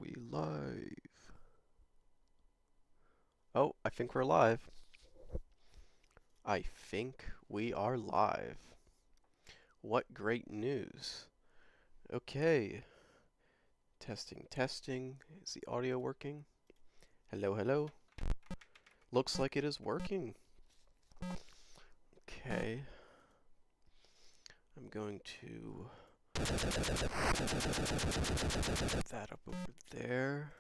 we live? Oh, I think we're live. I think we are live. What great news. Okay. Testing, testing. Is the audio working? Hello, hello. Looks like it is working. Okay. I'm going to put that up over there.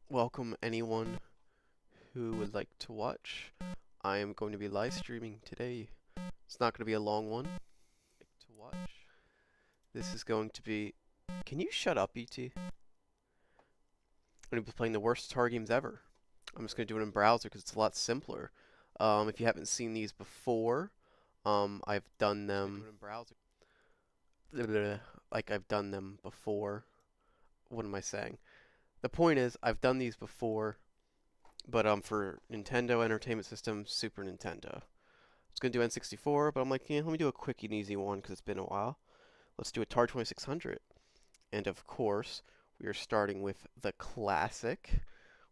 Welcome anyone who would like to watch. I am going to be live streaming today. It's not going to be a long one. To watch. This is going to be... Can you shut up, ET? I'm going to be playing the worst Atari games ever. I'm just going to do it in browser because it's a lot simpler. If you haven't seen these before, I've done them... in browser. Like I've done them before. What am I saying? The point is, I've done these before, but for Nintendo Entertainment System, Super Nintendo. I was going to do N64, but I'm like, yeah, let me do a quick and easy one because it's been a while. Let's do Atari 2600. And of course, we are starting with the classic.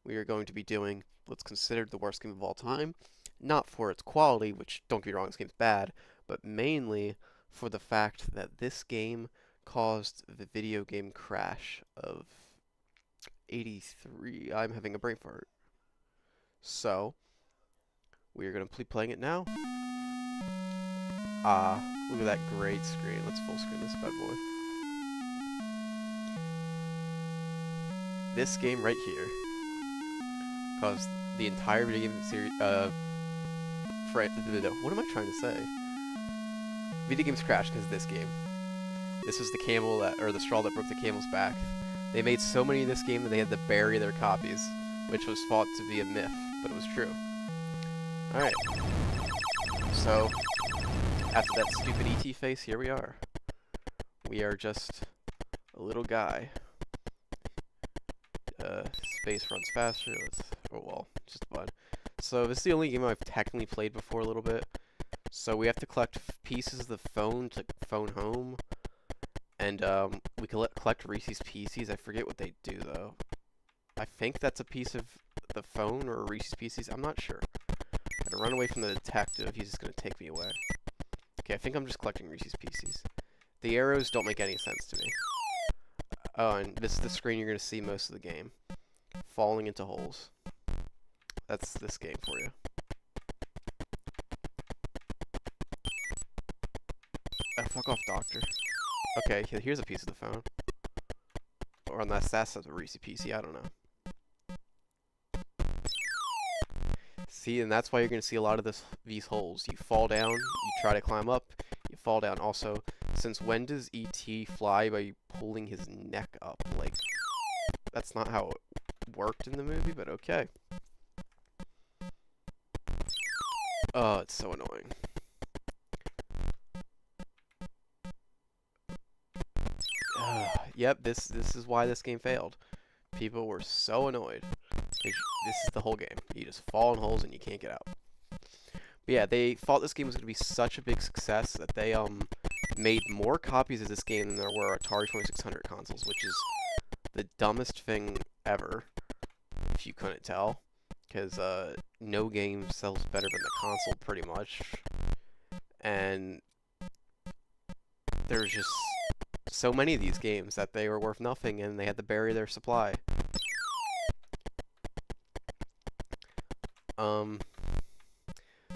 We are going to be doing what's considered the worst game of all time. Not for its quality, which, don't get me wrong, this game's bad, but mainly for the fact that this game caused the video game crash of 83. I'm having a brain fart. So, we are going to be playing it now. Look at that great screen. Let's full screen this bad boy. This game right here caused the entire video game series, what am I trying to say? Video games crashed because of this game. This was the camel that, or the straw that broke the camel's back. They made so many in this game that they had to bury their copies, which was thought to be a myth, but it was true. Alright. So, after that stupid ET face, here we are. We are just a little guy. Space runs faster. Oh well, just fun. So this is the only game I've technically played before a little bit. So we have to collect pieces of the phone to phone home. And we collect Reese's Pieces. I forget what they do though. I think that's a piece of the phone or Reese's Pieces. I'm not sure. I gotta run away from the detective. He's just gonna take me away. Okay, I think I'm just collecting Reese's Pieces. The arrows don't make any sense to me. Oh, and this is the screen you're gonna see most of the game. Falling into holes. That's this game for you. Oh, fuck off, doctor. Okay, here's a piece of the phone. Or unless that's a Reese's Piece, I don't know. See, and that's why you're going to see a lot of these holes. You fall down, you try to climb up, you fall down. Also, since when does E.T. fly by pulling his neck up? Like, that's not how it worked in the movie, but okay. Oh, it's so annoying. Yep, this is why this game failed. People were so annoyed. This is the whole game. You just fall in holes and you can't get out. But yeah, they thought this game was going to be such a big success that they made more copies of this game than there were Atari 2600 consoles, which is the dumbest thing ever, if you couldn't tell. Because no game sells better than the console, pretty much. And there's just so many of these games that they were worth nothing and they had to bury their supply.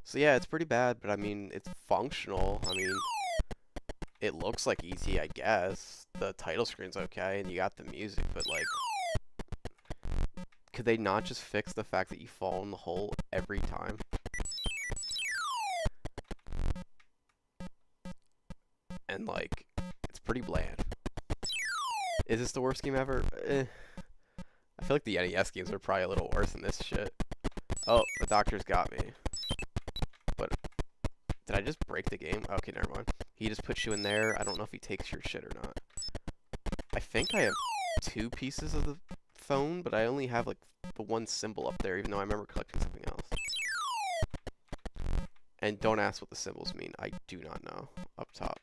So yeah, it's pretty bad, but I mean, it's functional. I mean, it looks like E.T., I guess. The title screen's okay, and you got the music, but like, could they not just fix the fact that you fall in the hole every time? And like, it's pretty bland. Is this the worst game ever? I feel like the NES games are probably a little worse than this shit. Oh, the doctor's got me. But, did I just break the game? Okay, never mind. He just puts you in there. I don't know if he takes your shit or not. I think I have 2 pieces of the phone, but I only have like the one symbol up there, even though I remember collecting something else. And don't ask what the symbols mean. I do not know. Up top.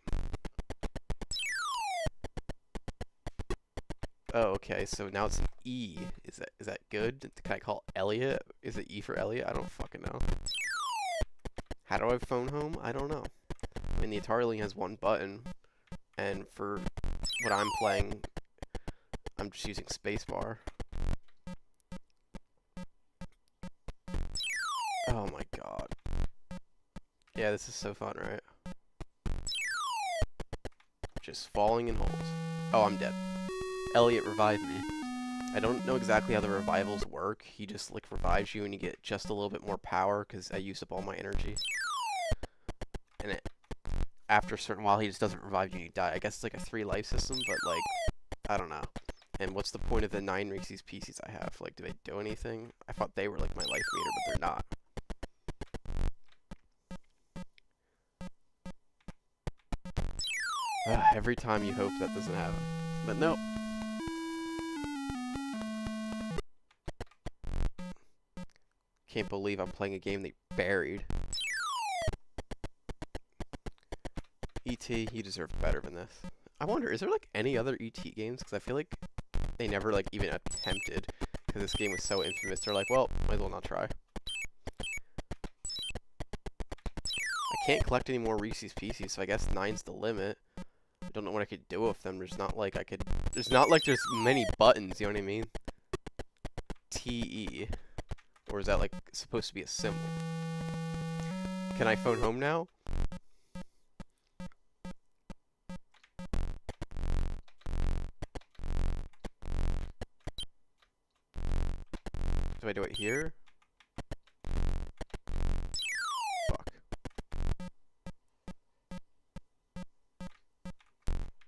Oh, okay. So now it's an E. Is that good? Can I call Elliot? Is it E for Elliot? I don't fucking know. How do I phone home? I don't know. I mean, the Atari only has one button, and for what I'm playing, I'm just using spacebar. Oh my god. Yeah, this is so fun, right? Just falling in holes. Oh, I'm dead. Elliot revived me. I don't know exactly how the revivals work. He just, like, revives you and you get just a little bit more power because I used up all my energy. And after a certain while, he just doesn't revive you and you die. I guess it's like a 3-life system, but, like, I don't know. And what's the point of the 9 Reese's Pieces I have? Like, do they do anything? I thought they were, like, my life meter, but they're not. Every time you hope that doesn't happen. But no. Can't believe I'm playing a game they buried. E.T., you deserve better than this. I wonder, is there like any other E.T. games? Because I feel like they never like even attempted. Because this game was so infamous. They're like, well, might as well not try. I can't collect any more Reese's Pieces, so I guess 9's the limit. I don't know what I could do with them. There's not like there's many buttons, you know what I mean? T-E. Or is that like supposed to be a symbol? Can I phone home now? Do I do it here? Fuck.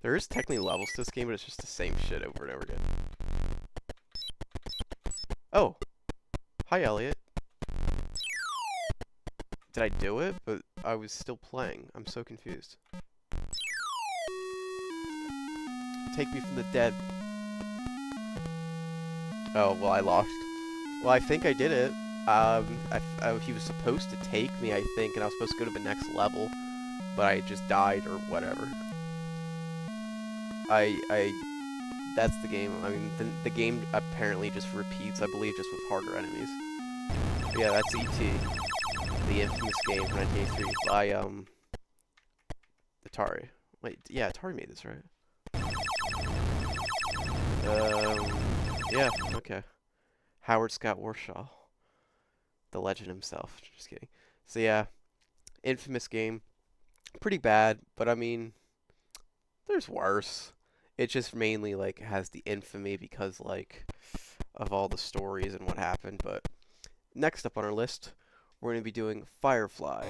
There is technically levels to this game, but it's just the same shit over and over again. Oh! Hi, Elliot. Did I do it? But I was still playing. I'm so confused. Take me from the dead. Oh, well, I lost. Well, I think I did it. He was supposed to take me, I think, and I was supposed to go to the next level, but I just died or whatever. That's the game. I mean, the game apparently just repeats, I believe, just with harder enemies. But yeah, that's E.T., the infamous game from 1983 by, Atari. Wait, yeah, Atari made this, right? Yeah, okay. Howard Scott Warshaw. The legend himself. Just kidding. So yeah, infamous game. Pretty bad, but I mean, there's worse. It just mainly, like, has the infamy because, like, of all the stories and what happened. But next up on our list, we're going to be doing Firefly.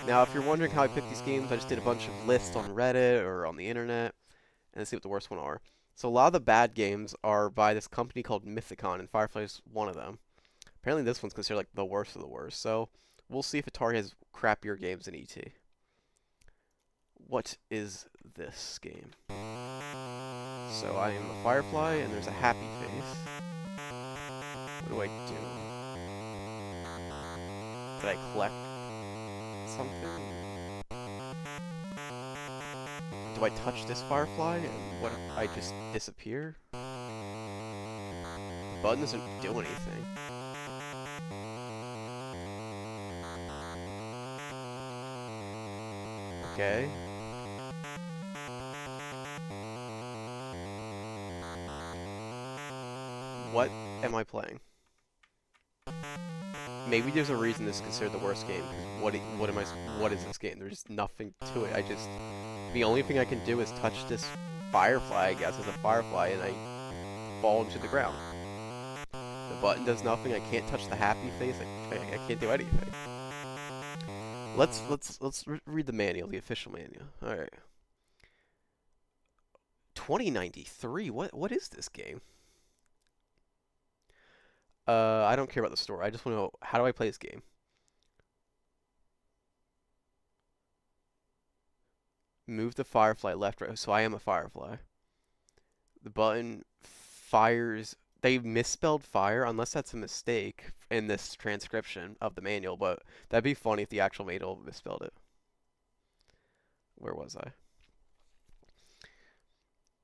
Now, if you're wondering how I picked these games, I just did a bunch of lists on Reddit or on the internet, and see what the worst one are. So a lot of the bad games are by this company called Mythicon, and Firefly is one of them. Apparently this one's considered, like, the worst of the worst. So we'll see if Atari has crappier games than E.T. What is this game? So I am a Firefly, and there's a happy face. What do I do? Did I collect something? Do I touch this Firefly, and what if I just disappear? The button doesn't do anything. Okay. What am I playing? Maybe there's a reason this is considered the worst game. What is this game? There's nothing to it. The only thing I can do is touch this Firefly, I guess, as a Firefly, and I fall into the ground. The button does nothing. I can't touch the happy face. I can't do anything. Let's read the manual, the official manual. All right. 2093. What is this game? I don't care about the story. I just want to know, how do I play this game? Move the Firefly left, right. So I am a Firefly. The button fires They misspelled fire, unless that's a mistake in this transcription of the manual, but that'd be funny if the actual manual misspelled it. Where was I?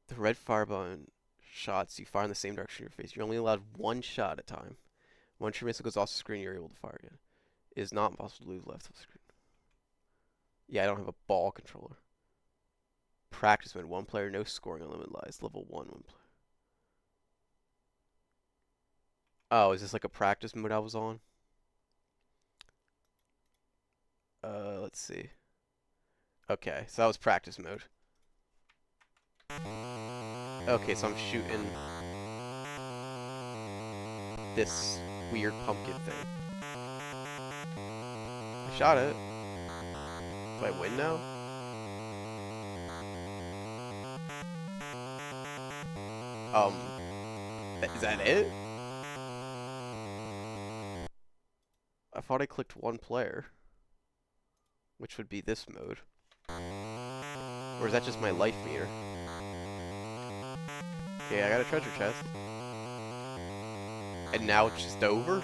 The red fire button shots you fire in the same direction in your face. You're only allowed one shot at a time. Once your missile goes off the screen, you're able to fire again. It is not possible to move left of the screen. Yeah, I don't have a ball controller. Practice mode, one player, no scoring unlimited lives. Level 1, one player. Oh, is this like a practice mode I was on? Let's see. Okay, so that was practice mode. Okay, so I'm shooting this weird pumpkin thing. I shot it. Do I win now? Is that it? I thought I clicked one player, which would be this mode. Or is that just my life meter? Okay, I got a treasure chest. And now it's just over?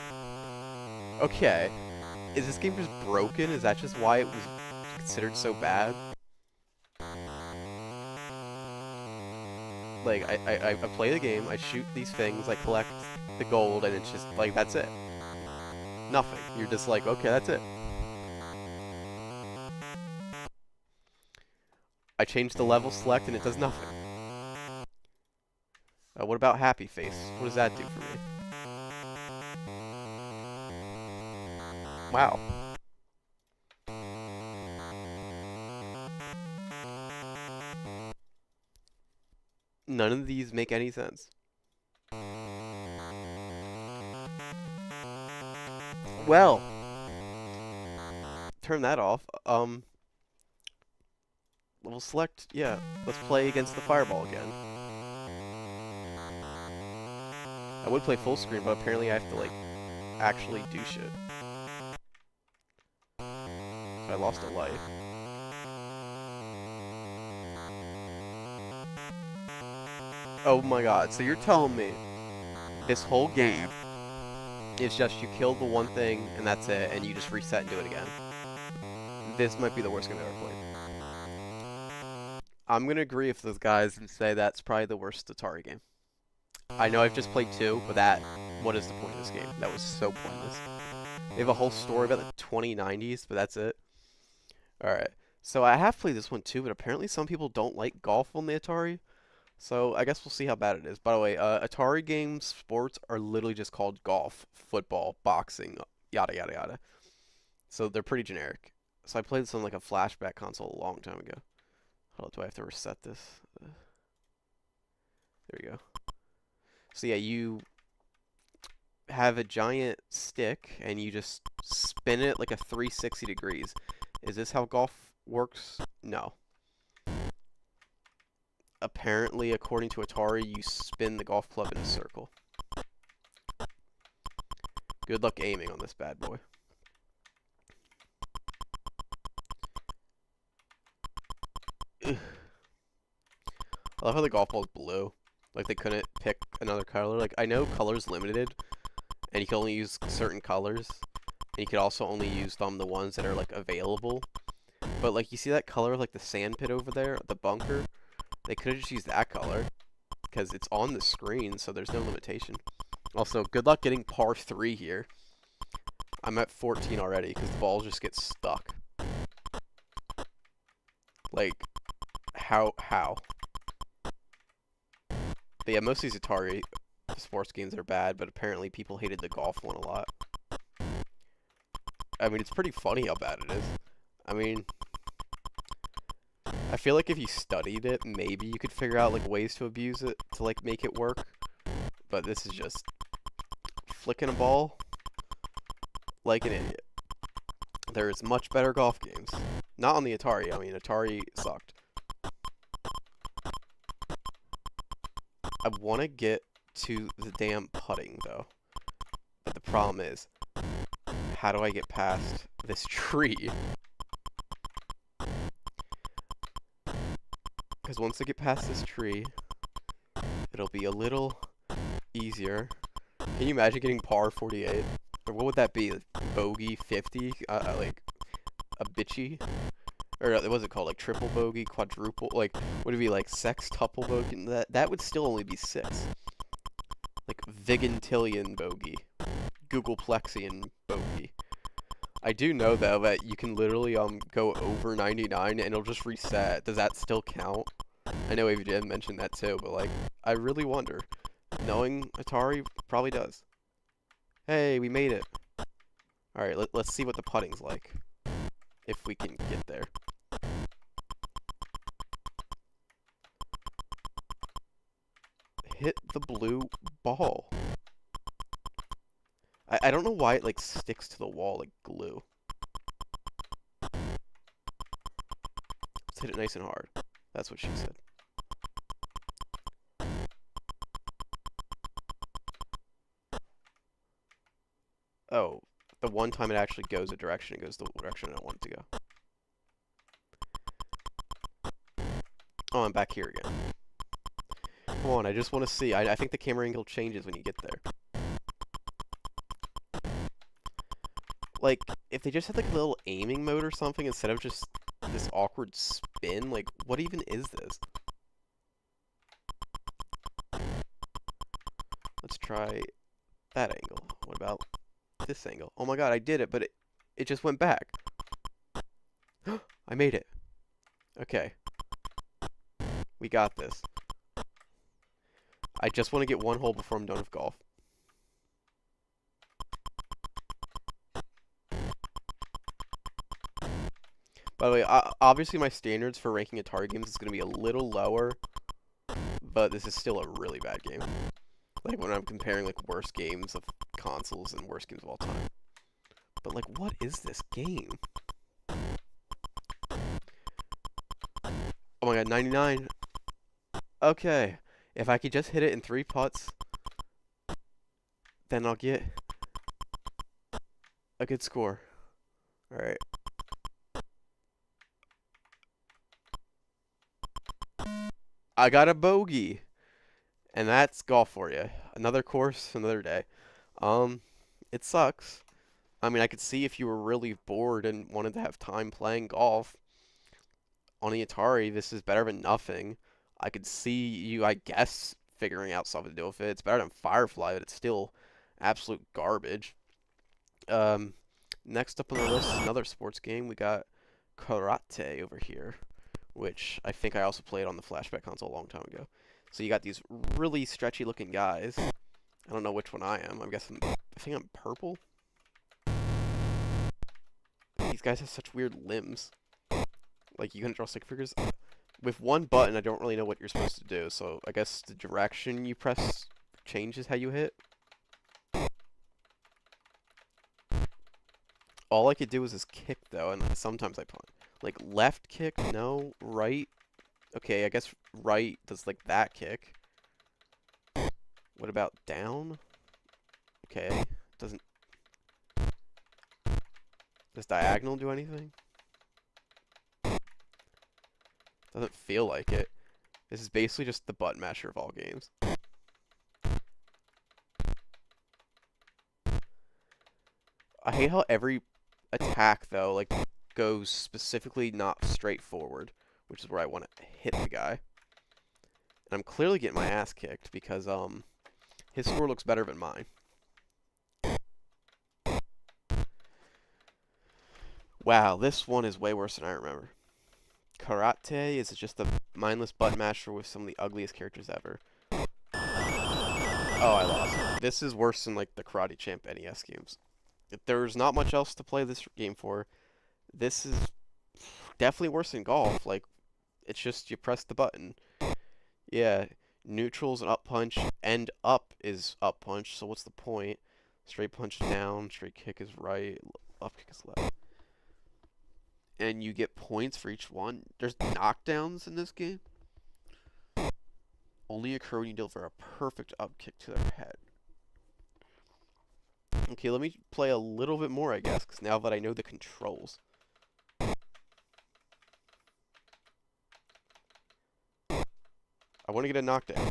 Okay. Is this game just broken? Is that just why it was considered so bad? Like, I play the game, I shoot these things, I collect the gold, and it's just, like, that's it. Nothing. You're just like, okay, that's it. I change the level select, and it does nothing. What about Happy Face? What does that do for me? Wow. None of these make any sense. Well, turn that off. We'll select, yeah, let's play against the fireball again. I would play full screen, but apparently I have to, like, actually do shit. I lost a life. Oh my god, so you're telling me this whole game is just you kill the one thing and that's it, and you just reset and do it again? This might be the worst game I've ever played. I'm gonna agree with those guys and say that's probably the worst Atari game. I know I've just played 2, but what is the point of this game? That was so pointless. They have a whole story about the 2090s, but that's it. Alright, so I have played this one too, but apparently some people don't like golf on the Atari. So I guess we'll see how bad it is. By the way, Atari games, sports are literally just called golf, football, boxing, yada yada yada. So they're pretty generic. So I played this on like a flashback console a long time ago. Hold on, do I have to reset this? There we go. So yeah, you have a giant stick and you just spin it like a 360 degrees. Is this how golf works? No. Apparently, according to Atari, you spin the golf club in a circle. Good luck aiming on this bad boy. Ugh. I love how the golf ball's blue. Like, they couldn't pick another color. Like, I know color's limited, and you can only use certain colors. And you can also only use the ones that are, like, available. But, like, you see that color of, like, the sand pit over there? The bunker? They could have just used that color, because it's on the screen, so there's no limitation. Also, good luck getting par 3 here. I'm at 14 already, because the ball just gets stuck. Like, how? But yeah, most of these Atari sports games are bad, but apparently people hated the golf one a lot. I mean, it's pretty funny how bad it is. I mean, I feel like if you studied it, maybe you could figure out, like, ways to abuse it to, like, make it work. But this is just flicking a ball like an idiot. There's much better golf games. Not on the Atari. I mean, Atari sucked. I want to get to the damn putting, though. But the problem is, how do I get past this tree? Because once I get past this tree, it'll be a little easier. Can you imagine getting par 48? Or what would that be? Like, bogey 50? Like a bitchy? Or what was it called? Like triple bogey, quadruple? Like, would it be like sextuple bogey? That would still only be 6. Like vigintillion bogey. Googleplexian bogey. I do know though that you can literally go over 99 and it'll just reset. Does that still count? I know AVJ mentioned that too, but like I really wonder. Knowing Atari probably does. Hey, we made it. All right, let's see what the putting's like. If we can get there. Hit the blue ball. I don't know why it like sticks to the wall like glue. Let's hit it nice and hard. That's what she said. Oh, the one time it actually goes a direction, it goes the direction I don't want it to go. Oh, I'm back here again. Come on, I just want to see. I think the camera angle changes when you get there. Like, if they just had like a little aiming mode or something instead of just this awkward spin, like, what even is this? Let's try that angle. What about this angle? Oh my god, I did it, but it just went back. I made it. Okay. We got this. I just want to get one hole before I'm done with golf. By the way, obviously my standards for ranking Atari games is going to be a little lower, but this is still a really bad game. Like, when I'm comparing, like, worst games of consoles and worst games of all time. But, like, what is this game? Oh my god, 99. Okay. If I could just hit it in 3 putts, then I'll get a good score. Alright. I got a bogey. And that's golf for you. Another course, another day. It sucks. I mean, I could see if you were really bored and wanted to have time playing golf on the Atari, this is better than nothing. I could see you, I guess, figuring out something to do with it. It's better than Firefly, but it's still absolute garbage. Next up on the list is another sports game. We got Karate over here, which I think I also played on the Flashback console a long time ago. So you got these really stretchy looking guys. I don't know which one I am. I think I'm purple. These guys have such weird limbs. Like, you can draw stick figures. With one button, I don't really know what you're supposed to do. So I guess the direction you press changes how you hit. All I could do was this kick, though, and sometimes I punt. Like, left kick, no. Right. Okay, I guess right does, like, that kick. What about down? Okay. Does diagonal do anything? Doesn't feel like it. This is basically just the button masher of all games. I hate how every attack, though, like, goes specifically not straight forward, which is where I want to hit the guy. And I'm clearly getting my ass kicked because, his score looks better than mine. Wow, this one is way worse than I remember. Karate is just a mindless button masher with some of the ugliest characters ever. Oh, I lost. This is worse than, like, the Karate Champ NES games. If there's not much else to play this game for, this is definitely worse than golf. Like, it's just you press the button. Yeah, neutral's an up punch, and up is up punch, so what's the point? Straight punch down, straight kick is right, up kick is left. And you get points for each one. There's knockdowns in this game. Only occur when you deliver a perfect up kick to their head. Okay, let me play a little bit more, I guess, because now that I know the controls. I want to get a knockdown.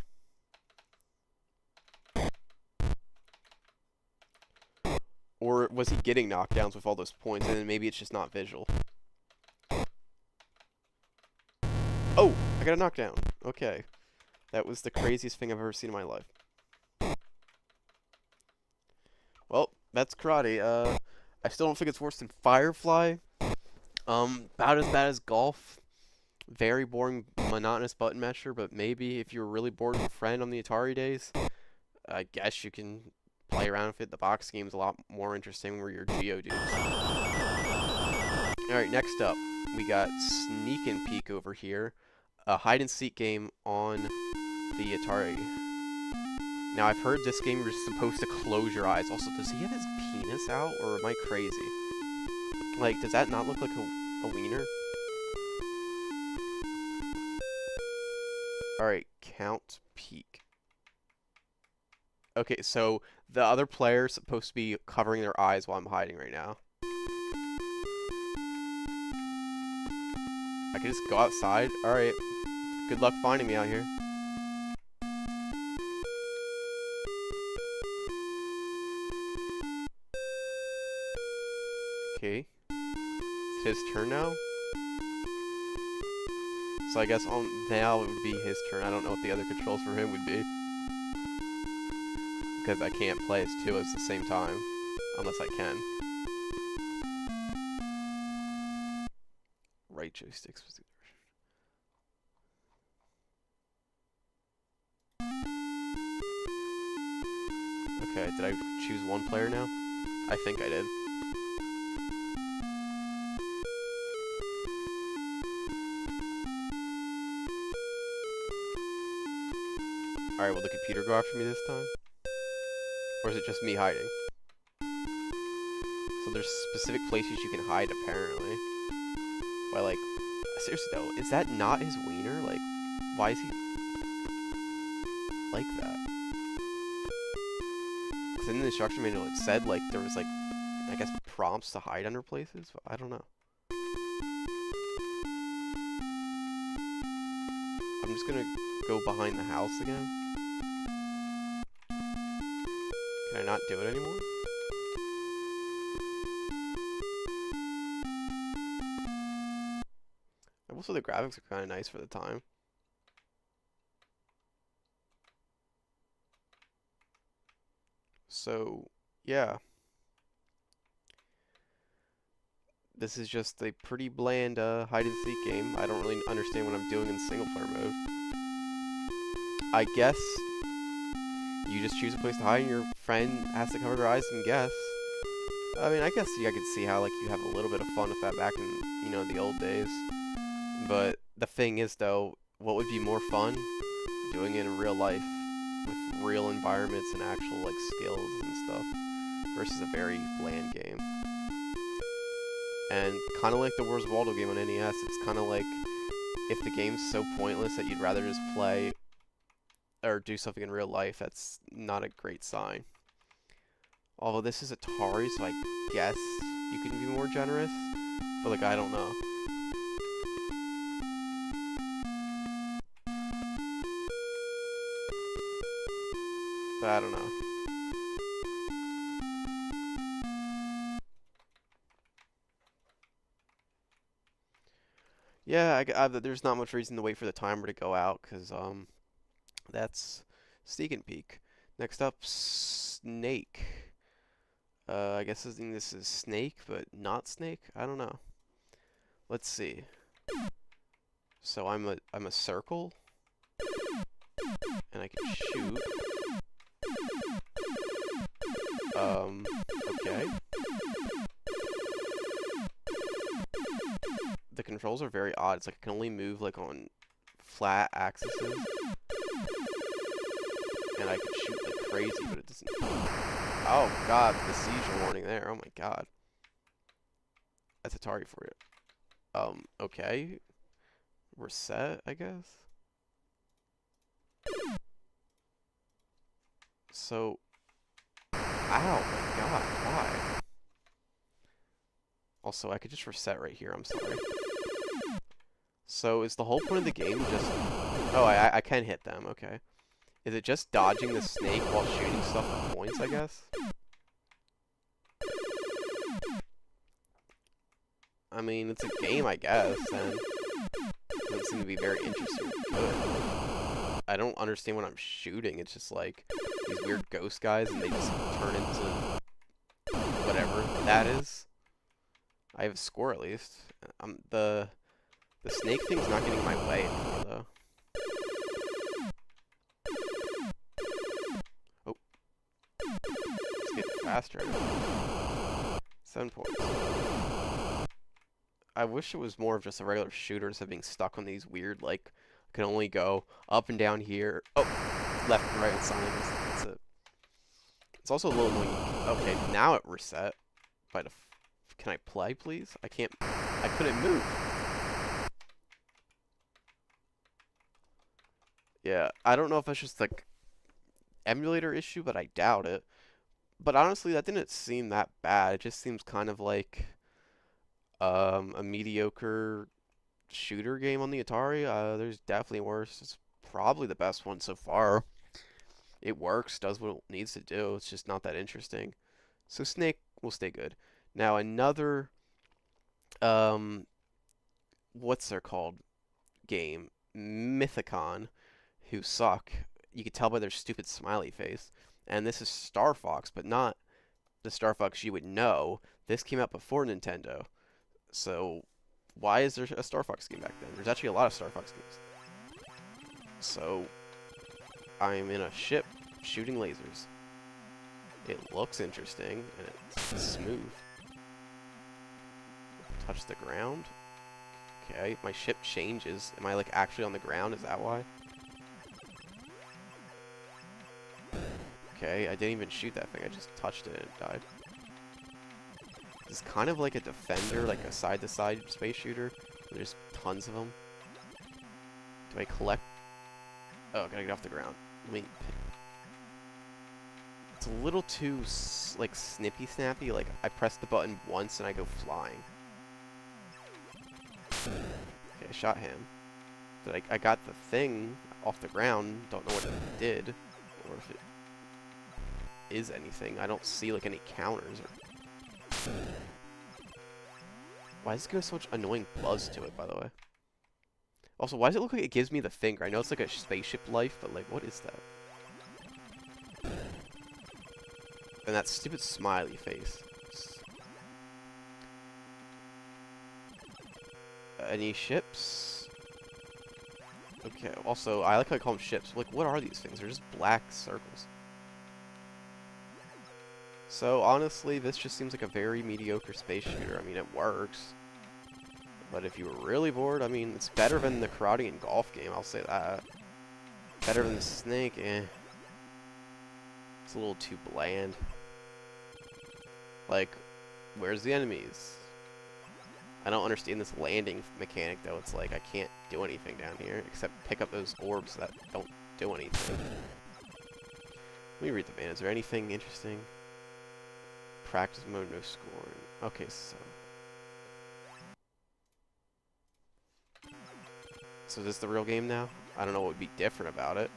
was he getting knockdowns with all those points, and then maybe it's just not visual. Oh, I got a knockdown. Okay. That was the craziest thing I've ever seen in my life. Well, that's karate. I still don't think it's worse than Firefly. About as bad as golf. Very boring, monotonous button masher, but maybe if you were really bored with a friend on the Atari days, I guess you can play around with it. The box game's a lot more interesting where you're Geodudes. Alright, next up, we got Sneak and Peek over here. A hide-and-seek game on the Atari. Now, I've heard this game you're supposed to close your eyes. Also, does he have his penis out, or am I crazy? Like, does that not look like a wiener? Alright, count peek. Okay, so the other player's supposed to be covering their eyes while I'm hiding right now. I can just go outside? Alright. Good luck finding me out here. Okay. It's his turn now? So I guess now it would be his turn. I don't know what the other controls for him would be. Because I can't play as two at the same time. Unless I can. Right joysticks was the Okay, did I choose one player now? I think I did. Alright, will the computer go after me this time? Or is it just me hiding? So there's specific places you can hide, apparently. Why, like, seriously though, is that not his wiener? Like, why is he like that? Because in the instruction manual it said, like, there was, like, I guess prompts to hide under places? I don't know. I'm just gonna go behind the house again. Can I not do it anymore? Also, the graphics are kind of nice for the time. So, yeah. This is just a pretty bland hide-and-seek game. I don't really understand what I'm doing in single-player mode. I guess you just choose a place to hide and your friend has to cover their eyes and guess. I mean, I guess I could see how, like, you have a little bit of fun with that back in, you know, the old days. But the thing is, though, what would be more fun? Doing it in real life with real environments and actual, like, skills and stuff versus a very bland game. And kind of like the Where's Waldo game on NES, it's kind of like if the game's so pointless that you'd rather just play or do something in real life, that's not a great sign. Although this is Atari, so I guess you can be more generous, but, like, I don't know. But I don't know. Yeah, there's not much reason to wait for the timer to go out, because, that's Sneak and Peek. Next up, Snake. I guess this is Snake, but not Snake? I don't know. Let's see. So I'm a circle, and I can shoot. Okay. The controls are very odd. It's like I can only move, like, on flat axes. And I can shoot like crazy, but it doesn't... Oh, God, the seizure warning there. Oh, my God. That's Atari for you. Okay. We're set, I guess. So... Ow, my God, why? Also, I could just reset right here, I'm sorry. So, is the whole point of the game just... Oh, I can hit them, okay. Is it just dodging the snake while shooting stuff with points, I guess? I mean, it's a game, I guess, and it doesn't seem to be very interesting. Good. I don't understand what I'm shooting. It's just like these weird ghost guys, and they just turn into whatever that is. I have a score at least. The snake thing's not getting in my way anymore, though. Oh, it's getting faster. 7 points. I wish it was more of just a regular shooter instead of being stuck on these weird, like, I can only go up and down here. Oh, left and right and something. That's it. It's also a little annoying. Okay, now it reset. Can I play, please? I can't. I couldn't move. Yeah, I don't know if that's just like emulator issue, but I doubt it. But honestly, that didn't seem that bad. It just seems kind of like a mediocre shooter game on the Atari. There's definitely worse. It's probably the best one so far. It works, does what it needs to do. It's just not that interesting. So Snake will stay good. Now another, what's their called game? Mythicon, who suck. You can tell by their stupid smiley face. And this is Star Fox, but not the Star Fox you would know. This came out before Nintendo. So why is there a Star Fox game back then? There's actually a lot of Star Fox games. So I'm in a ship shooting lasers. It looks interesting, and it's smooth. Touch the ground. Okay, my ship changes. Am I, like, actually on the ground? Is that why? Okay, I didn't even shoot that thing. I just touched it and it died. It's kind of like a Defender, like a side-to-side space shooter. There's tons of them. Do I collect? Oh, I gotta get off the ground. Let me... It's a little too, like, snippy-snappy. Like, I press the button once and I go flying. Okay, I shot him. But I got the thing off the ground. Don't know what it did. Or if it is anything. I don't see, like, any counters. Or... Why does it give so much annoying buzz to it, by the way? Also, why does it look like it gives me the finger? I know it's like a spaceship life, but, like, what is that? And that stupid smiley face. Any ships? Okay, also, I like how I call them ships. Like, what are these things? They're just black circles. So, honestly, this just seems like a very mediocre space shooter. I mean, it works. But if you were really bored, I mean, it's better than the karate and golf game, I'll say that. Better than the Snake, eh. It's a little too bland. Like, where's the enemies? I don't understand this landing mechanic, though. It's like, I can't do anything down here, except pick up those orbs that don't do anything. Let me read the ban. Is there anything interesting? Practice mode, no scoring. Okay, so... So is this the real game now? I don't know what would be different about it.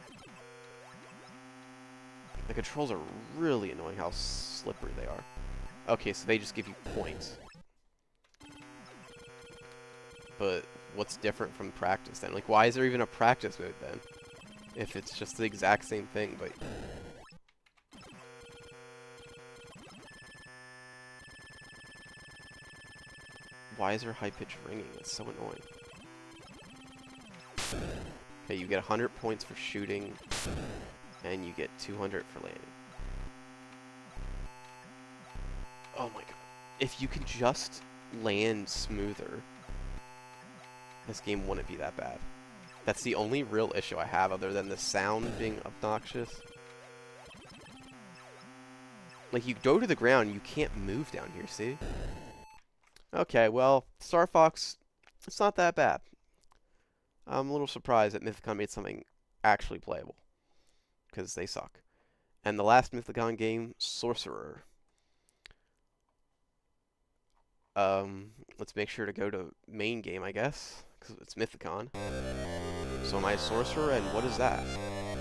The controls are really annoying how slippery they are. Okay, so they just give you points. But what's different from practice then? Like, why is there even a practice mode then? If it's just the exact same thing, but... Why is there high-pitched ringing? It's so annoying. Okay, you get 100 points for shooting, and you get 200 for landing. Oh my god. If you could just land smoother, this game wouldn't be that bad. That's the only real issue I have, other than the sound being obnoxious. Like, you go to the ground, you can't move down here, see? Okay, well, Star Fox, it's not that bad. I'm a little surprised that Mythicon made something actually playable, because they suck. And the last Mythicon game, Sorcerer. Let's make sure to go to main game, I guess, because it's Mythicon. So am I a sorcerer, and what is that?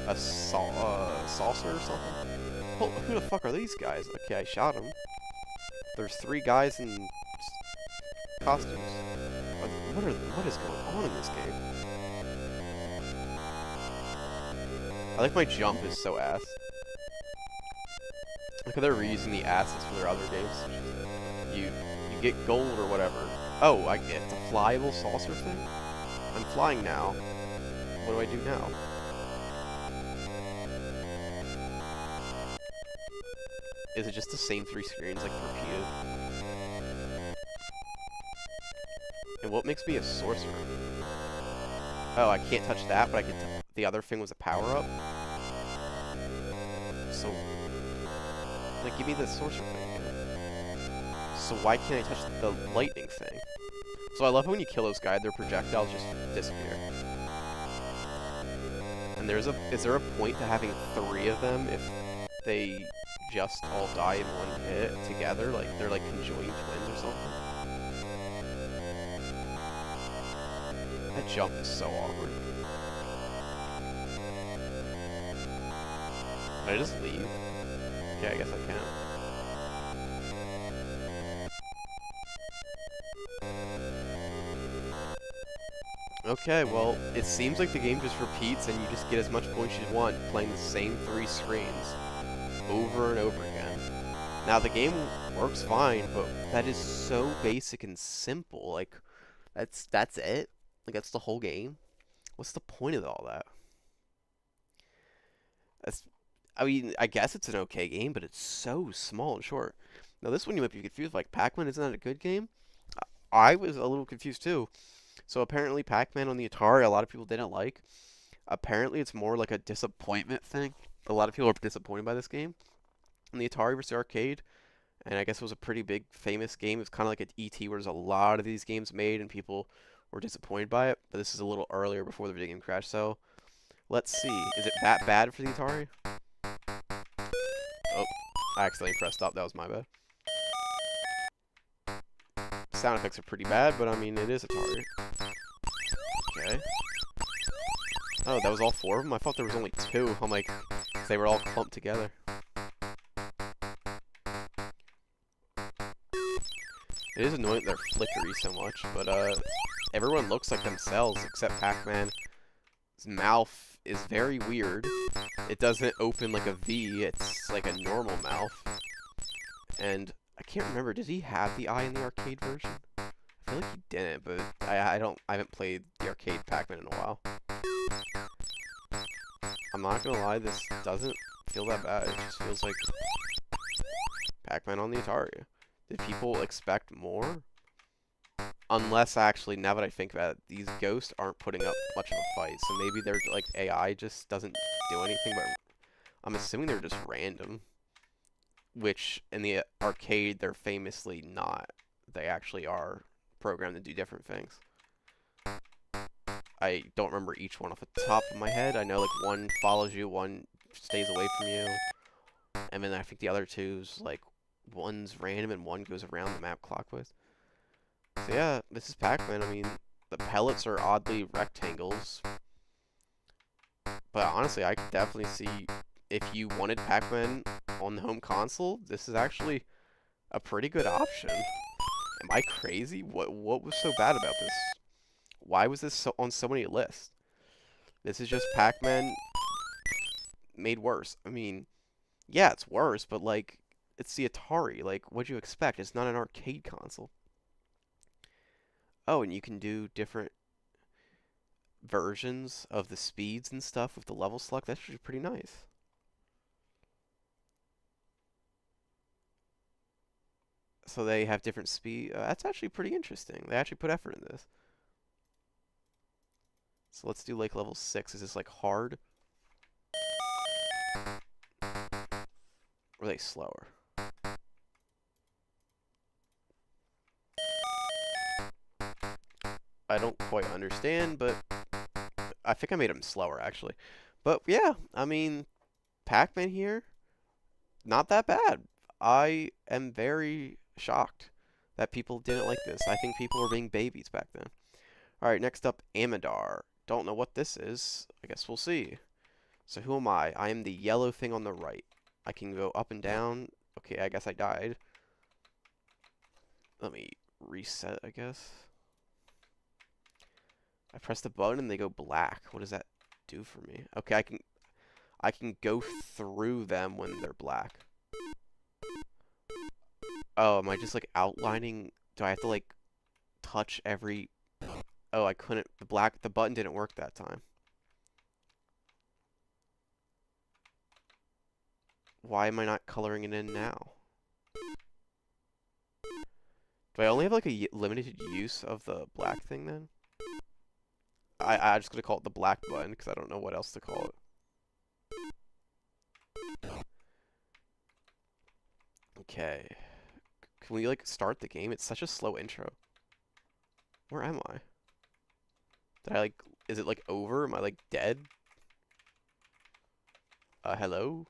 A saucer or something? Oh, who the fuck are these guys? Okay, I shot them. There's 3 guys in costumes. What is going on in this game? I like my jump is so ass. Look how they're reusing the assets for their other games. You get gold or whatever. Oh, it's a flyable saucer thing? I'm flying now. What do I do now? Is it just the same 3 screens, like, repeated? And what makes me a sorcerer? Oh, I can't touch that, but I can the other thing was a power-up? So, like, give me the sorcerer thing again. So why can't I touch the lightning thing? So I love when you kill those guys, their projectiles just disappear. And is there a point to having 3 of them if they just all die in one hit together? Like, they're like conjoined twins or something? That jump is so awkward. Can I just leave? Yeah, I guess I can. Okay, well, it seems like the game just repeats and you just get as much points as you want playing the same 3 screens over and over again. Now, the game works fine, but that is so basic and simple. Like, that's it? Like, that's the whole game? What's the point of all that? I mean, I guess it's an okay game, but it's so small and short. Now, this one you might be confused. Like, Pac-Man, isn't that a good game? I was a little confused, too. So, apparently, Pac-Man on the Atari, a lot of people didn't like. Apparently, it's more like a disappointment thing. A lot of people are disappointed by this game. On the Atari versus the arcade, and I guess it was a pretty big, famous game. It's kind of like an E.T. where there's a lot of these games made, and people were disappointed by it. But this is a little earlier before the video game crash, so let's see. Is it that bad for the Atari? Oh, I accidentally pressed stop. That was my bad. Sound effects are pretty bad, but I mean, it is Atari. Okay. Oh, that was all 4 of them? I thought there was only 2. I'm like, they were all clumped together. It is annoying that they're flickery so much, but everyone looks like themselves except Pac-Man. His mouth is very weird. It doesn't open like a V, it's like a normal mouth. And I can't remember, did he have the eye in the arcade version? I feel like he didn't, but I haven't played the arcade Pac-Man in a while. I'm not gonna lie, this doesn't feel that bad. It just feels like Pac-Man on the Atari. Did people expect more? Unless, actually, now that I think about it, these ghosts aren't putting up much of a fight. So maybe they're, like, AI just doesn't do anything, but I'm assuming they're just random. Which, in the arcade, they're famously not. They actually are programmed to do different things. I don't remember each one off the top of my head. I know, like, one follows you, one stays away from you. And then I think the other two's, like, one's random and one goes around the map clockwise. So yeah, this is Pac-Man. I mean, the pellets are oddly rectangles. But honestly, I could definitely see if you wanted Pac-Man on the home console, this is actually a pretty good option. Am I crazy? What was so bad about this? Why was this on so many lists? This is just Pac-Man made worse. I mean, yeah, it's worse, but like, it's the Atari. Like, what'd you expect? It's not an arcade console. Oh, and you can do different versions of the speeds and stuff with the level select. That's actually pretty nice. So they have different speed. That's actually pretty interesting. They actually put effort in this. So let's do like level 6. Is this like hard? Or are they slower? I don't quite understand, but I think I made them slower actually. But yeah, I mean, Pac-Man here, not that bad. I am very shocked that people didn't like this. I think people were being babies back then. Alright, next up, Amidar. Don't know what this is. I guess we'll see. So who am I? I am the yellow thing on the right. I can go up and down. Okay, I guess I died. Let me reset, I guess. I press the button and they go black. What does that do for me? Okay, I can go through them when they're black. Oh, am I just like outlining? Do I have to like touch every? Oh, I couldn't. The button didn't work that time. Why am I not coloring it in now? Do I only have like a limited use of the black thing then? I'm just gonna call it the black button because I don't know what else to call it. Okay. Can we like start the game? It's such a slow intro. Where am I? Did I like, is it like over? Am I like dead? Hello?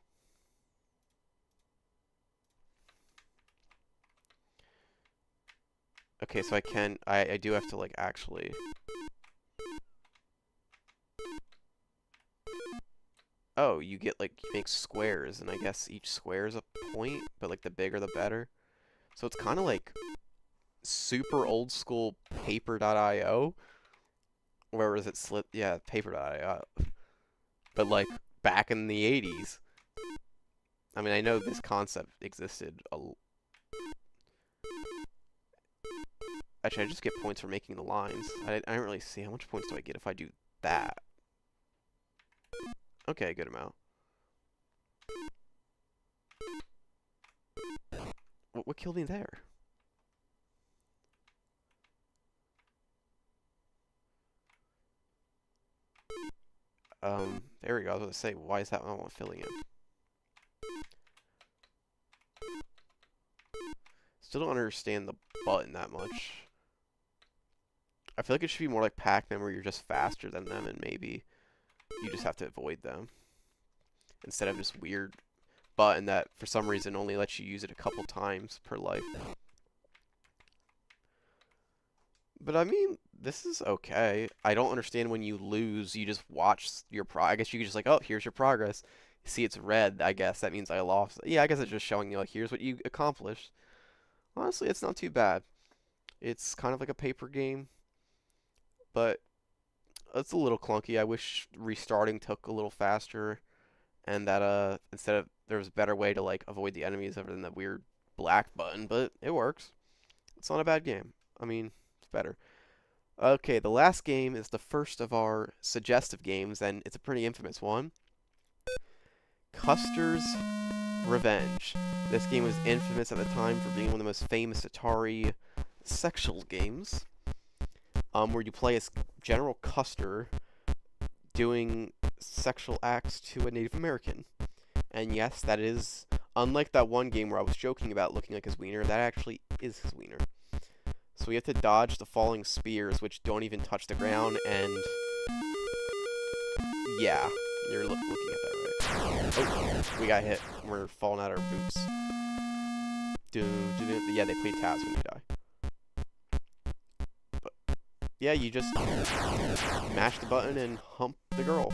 Okay, so I do have to like actually. Oh, you get like, you make squares, and I guess each square is a point, but like the bigger the better. So it's kind of like super old school paper.io. Where was it slip? Yeah, paper.io. But like back in the 80s. I mean, I know this concept existed. Actually, I just get points for making the lines. I don't really see how much points do I get if I do that. Okay, good amount. What killed me there? There we go. I was going to say, why is that one filling in? Still don't understand the button that much. I feel like it should be more like Pac-Man where you're just faster than them and maybe you just have to avoid them. Instead of this weird button that for some reason only lets you use it a couple times per life. But I mean, this is okay. I don't understand when you lose, you just watch your I guess you could just like, oh, here's your progress. See, it's red, I guess. That means I lost. Yeah, I guess it's just showing you, like, here's what you accomplished. Honestly, it's not too bad. It's kind of like a paper game, but it's a little clunky. I wish restarting took a little faster, and that, instead of, there was a better way to, like, avoid the enemies other than the weird black button, but it works. It's not a bad game. I mean, it's better. Okay, the last game is the first of our suggestive games, and it's a pretty infamous one. Custer's Revenge. This game was infamous at the time for being one of the most famous Atari sexual games, where you play as General Custer doing sexual acts to a Native American. And yes, that is, unlike that one game where I was joking about looking like his wiener, that actually is his wiener. So we have to dodge the falling spears, which don't even touch the ground, and yeah, you're looking at that right. Oh, we got hit. We're falling out of our boots. Yeah, they play tabs when you die. But yeah, you just mash the button and hump the girl.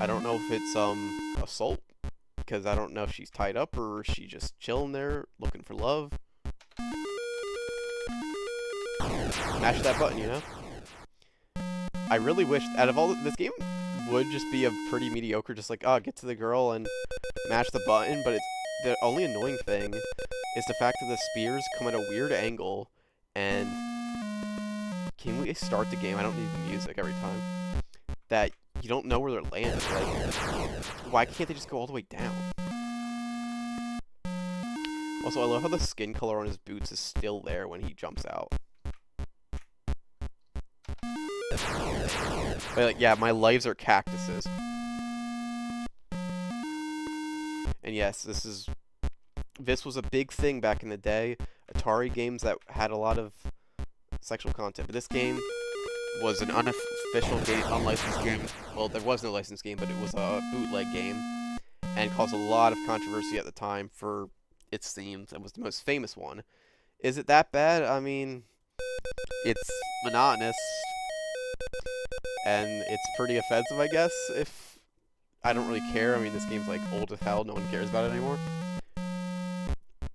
I don't know if it's assault, because I don't know if she's tied up or she's just chilling there looking for love. Mash that button, you know? I really wish, out of all, this game would just be a pretty mediocre, just like, oh, get to the girl and mash the button, but it's, the only annoying thing is the fact that the spears come at a weird angle, and can we start the game? I don't need the music every time. That you don't know where they're landing. Like, why can't they just go all the way down? Also, I love how the skin color on his boots is still there when he jumps out. But, like, yeah, my lives are cactuses. And yes, this was a big thing back in the day. Atari games that had a lot of sexual content. But this game was an unofficial game, unlicensed game. Well, there was no licensed game, but it was a bootleg game. And caused a lot of controversy at the time for its themes. It was the most famous one. Is it that bad? I mean, it's monotonous. And it's pretty offensive, I guess, if I don't really care. I mean, this game's like old as hell. No one cares about it anymore.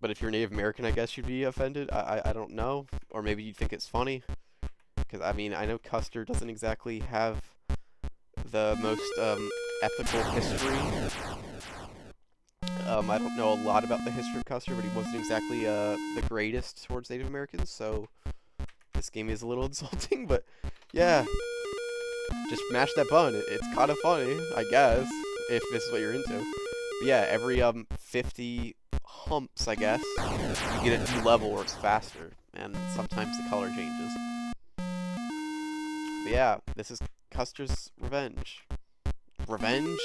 But if you're Native American, I guess you'd be offended. I don't know. Or maybe you'd think it's funny. Because, I mean, I know Custer doesn't exactly have the most ethical history. I don't know a lot about the history of Custer, but he wasn't exactly the greatest towards Native Americans, so this game is a little insulting, but yeah. Just mash that button. It's kind of funny, I guess, if this is what you're into. But yeah, every 50 humps, I guess, you get a new level where it's faster, and sometimes the color changes. But yeah, this is Custer's Revenge. Revenge?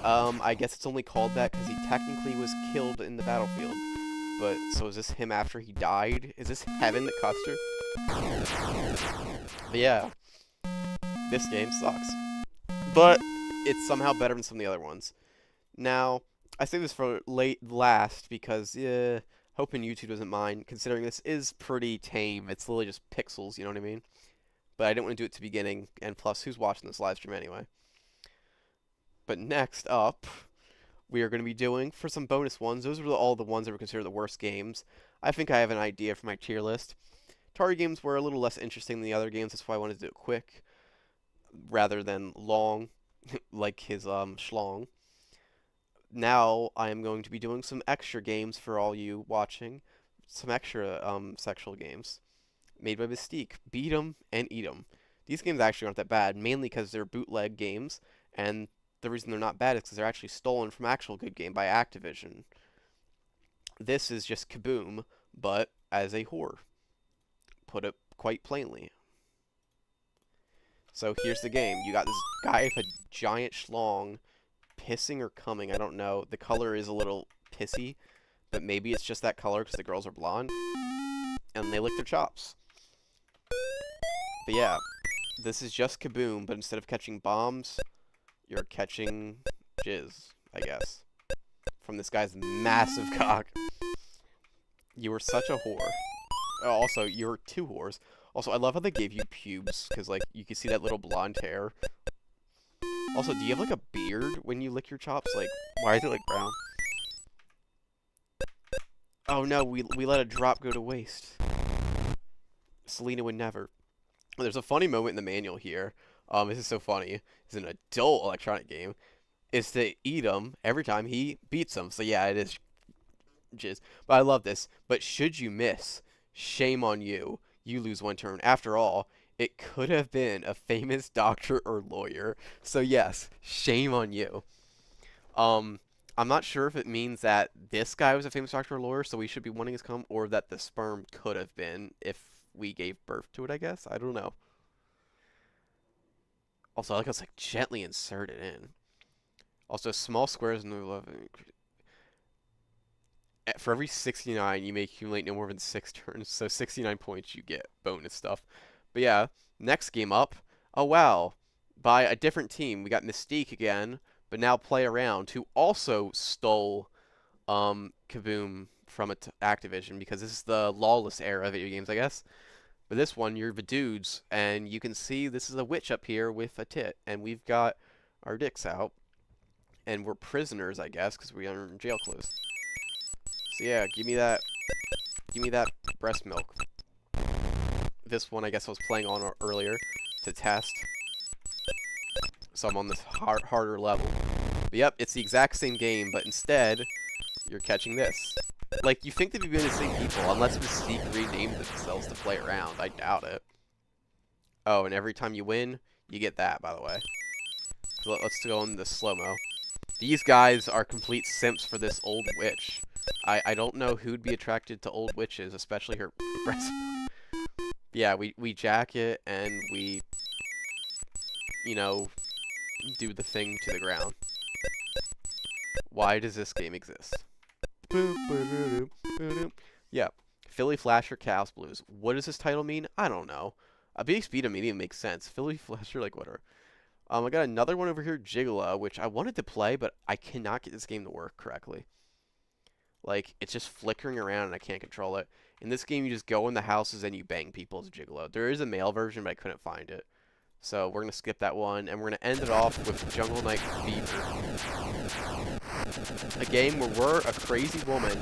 I guess it's only called that because he technically was killed in the battlefield. But, so is this him after he died? Is this heaven to Custer? But yeah, this game sucks. But it's somehow better than some of the other ones. Now, I say this for last because, hoping YouTube doesn't mind, considering this is pretty tame. It's literally just pixels, you know what I mean? But I didn't want to do it to the beginning, and plus, who's watching this live stream anyway? But next up, we are going to be doing, for some bonus ones, those were all the ones that were considered the worst games. I think I have an idea for my tier list. Atari games were a little less interesting than the other games, that's why I wanted to do it quick, rather than long, like his schlong. Now, I am going to be doing some extra games for all you watching, some extra sexual games, made by Mystique. Beat 'em and eat 'em. These games actually aren't that bad, mainly because they're bootleg games, and the reason they're not bad is because they're actually stolen from actual good game by Activision. This is just Kaboom, but as a whore. Put it quite plainly. So here's the game. You got this guy with a giant schlong, pissing or coming, I don't know. The color is a little pissy, but maybe it's just that color because the girls are blonde. And they lick their chops. But yeah, this is just Kaboom, but instead of catching bombs, you're catching jizz, I guess. From this guy's massive cock. You were such a whore. Oh, also, you're two whores. Also, I love how they gave you pubes, because, like, you can see that little blonde hair. Also, do you have, like, a beard when you lick your chops? Like, why is it, like, brown? Oh, no, we let a drop go to waste. Selena would never. There's a funny moment in the manual here. This is so funny. It's an adult electronic game. Is to eat him every time he beats him. So yeah, it is jizz. But I love this. But should you miss, shame on you. You lose one turn. After all, it could have been a famous doctor or lawyer. So yes, shame on you. I'm not sure if it means that this guy was a famous doctor or lawyer, so we should be wanting his come, or that the sperm could have been if we gave birth to it, I guess. I don't know. Also, I like how it's like gently inserted in. Also, small squares in the love. For every 69, you may accumulate no more than 6 turns. So 69 points, you get bonus stuff. But yeah, next game up. Oh wow, by a different team. We got Mystique again, but now Play Around, who also stole Kaboom from Activision, because this is the lawless era of video games, I guess. But this one, you're the dudes, and you can see this is a witch up here with a tit, and we've got our dicks out, and we're prisoners, I guess, because we are in jail clothes. So yeah, give me that breast milk. This one, I guess I was playing on earlier to test, so I'm on this harder level. But yep, it's the exact same game, but instead, you're catching this. Like, you think they'd be the same people, unless Mystique renamed themselves to Play Around. I doubt it. Oh, and every time you win, you get that, by the way. So let's go in the slow-mo. These guys are complete simps for this old witch. I don't know who'd be attracted to old witches, especially her breast. Yeah, we jack it, and we, you know, do the thing to the ground. Why does this game exist? Yeah, Philly Flasher Chaos Blues. What does this title mean? I don't know. A big speed of medium makes sense. Philly Flasher, like, whatever. I got another one over here, Gigolo, which I wanted to play, but I cannot get this game to work correctly. Like, it's just flickering around and I can't control it. In this game, you just go in the houses and you bang people as a Gigolo. There is a male version, but I couldn't find it. So we're gonna skip that one, and we're gonna end it off with Jungle Knight Fever, a game where we're a crazy woman,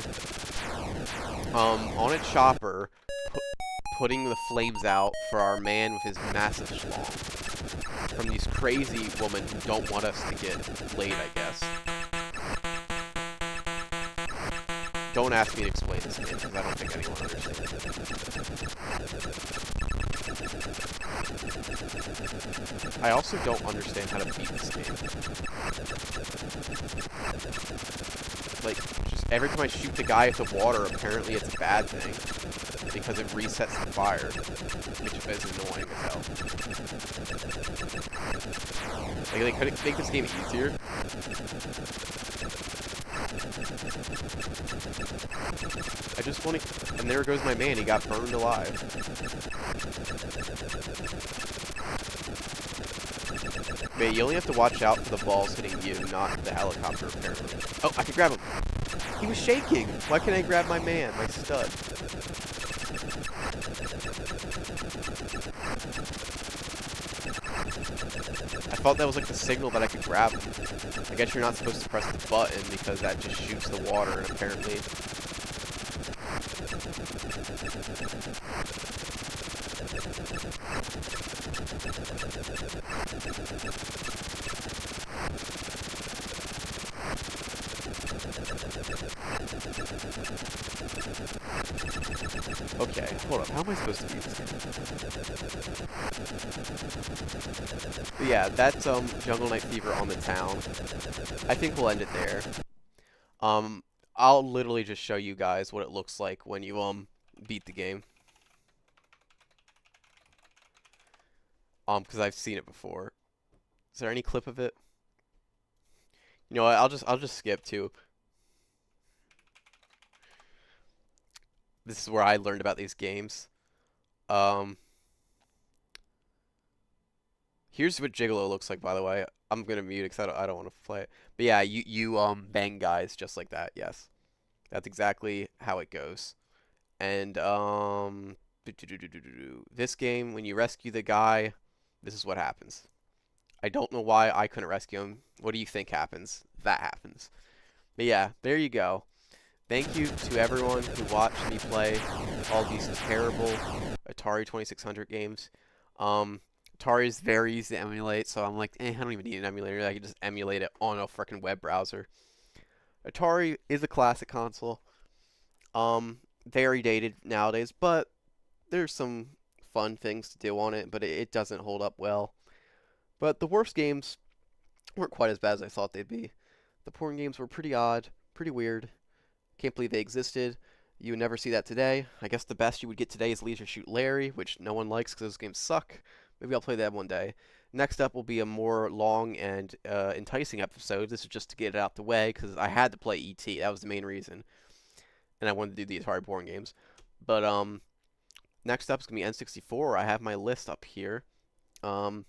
on a chopper, putting the flames out for our man with his massive schlong from these crazy women who don't want us to get laid, I guess. Don't ask me to explain this game, because I don't think anyone understands it. I also don't understand how to beat this game. Like, just every time I shoot the guy with the water, apparently it's a bad thing, because it resets the fire, which is annoying as hell. Like, they couldn't make this game easier. I just want to... And there goes my man, he got burned alive. Man, you only have to watch out for the balls hitting you, not the helicopter, apparently. Oh, I can grab him! He was shaking! Why can't I grab my man, my stud? I thought that was like the signal that I could grab him. I guess you're not supposed to press the button because that just shoots the water, and apparently... Okay, hold up. How am I supposed to beat this game? But yeah, that's Jungle Knight Fever on the town. I think we'll end it there. I'll literally just show you guys what it looks like when you beat the game. Because I've seen it before. Is there any clip of it? You know what? I'll just skip to. This is where I learned about these games. Here's what Gigolo looks like, by the way. I'm gonna mute it because I don't want to play it. But yeah, you bang guys just like that. Yes, that's exactly how it goes. And this game, when you rescue the guy, this is what happens. I don't know why I couldn't rescue him. What do you think happens? That happens. But yeah, there you go. Thank you to everyone who watched me play all these terrible Atari 2600 games. Atari is very easy to emulate, so I'm like, I don't even need an emulator. I can just emulate it on a freaking web browser. Atari is a classic console. Very dated nowadays, but there's some fun things to do on it, but it doesn't hold up well. But the worst games weren't quite as bad as I thought they'd be. The porn games were pretty odd, pretty weird. Can't believe they existed. You would never see that today. I guess the best you would get today is Leisure Shoot Larry, which no one likes because those games suck. Maybe I'll play that one day. Next up will be a more long and enticing episode. This is just to get it out the way because I had to play E.T. That was the main reason. And I wanted to do the Atari porn games. But next up is going to be N64. I have my list up here. I'm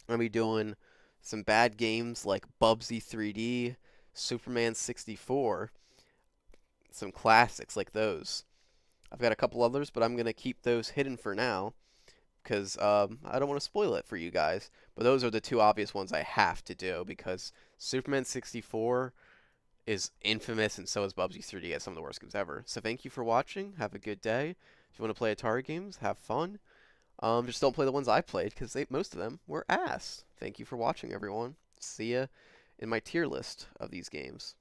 going to be doing some bad games like Bubsy 3D, Superman 64. Some classics like those. I've got a couple others, but I'm going to keep those hidden for now because I don't want to spoil it for you guys. But those are the two obvious ones I have to do because Superman 64 is infamous and so is Bubsy 3D as some of the worst games ever. So thank you for watching. Have a good day. If you want to play Atari games, have fun. Just don't play the ones I played because most of them were ass. Thank you for watching, everyone. See ya in my tier list of these games.